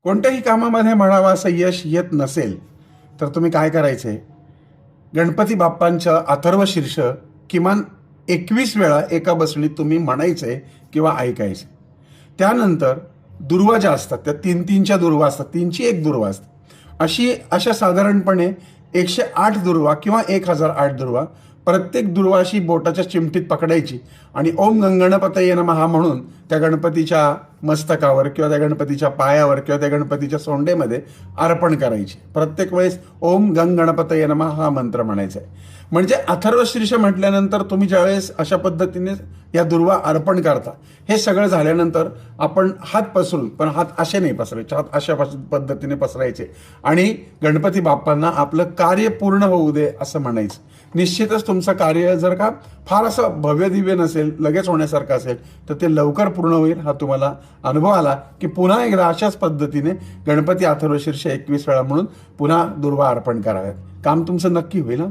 कोणत्याही कामामध्ये म्हणावा असं यश येत नसेल तर तुम्ही काय करायचे, गणपती बाप्पांचं अथर्व शीर्ष किमान 21 वेळा एका बसणीत तुम्ही म्हणायचे किंवा ऐकायचे. त्यानंतर दुर्वा ज्या असतात त्या 3-3च्या दुर्वा असतात, 3ची एक दुर्वा असते, अशा साधारणपणे 108 दुर्वा किंवा 1008 दुर्वा, प्रत्येक दुर्वा अशी बोटाच्या चिमटीत पकडायची आणि ओम गणपतये नमः म्हणून त्या गणपतीच्या मस्तकावर किंवा त्या गणपतीच्या पायावर किंवा त्या गणपतीच्या सोंडेमध्ये अर्पण करायची. प्रत्येक वेळेस ओम गणपतये नमः हा मंत्र म्हणायचा आहे. म्हणजे अथर्व शीर्ष म्हटल्यानंतर तुम्ही ज्यावेळेस अशा पद्धतीने या दुर्वा अर्पण करता, हे सगळं झाल्यानंतर आपण हात पसरून, पण हात असे नाही पसरायचे, हात अशा पद्धतीने पसरायचे आणि गणपती बाप्पांना आपलं कार्य पूर्ण होऊ दे असं म्हणायचं. निश्चितच तुमचं कार्य जर का फार असं भव्य दिव्य नसेल, लगेच होण्यासारखं असेल, तर ते लवकर पूर्ण होईल. हा तुम्हाला अनुभव आला की पुन्हा एकदा अशाच पद्धतीने गणपती अथर्व शीर्ष 21 वेळा म्हणून पुन्हा दुर्वा अर्पण कराव्यात. काम तुमचं नक्की होईल.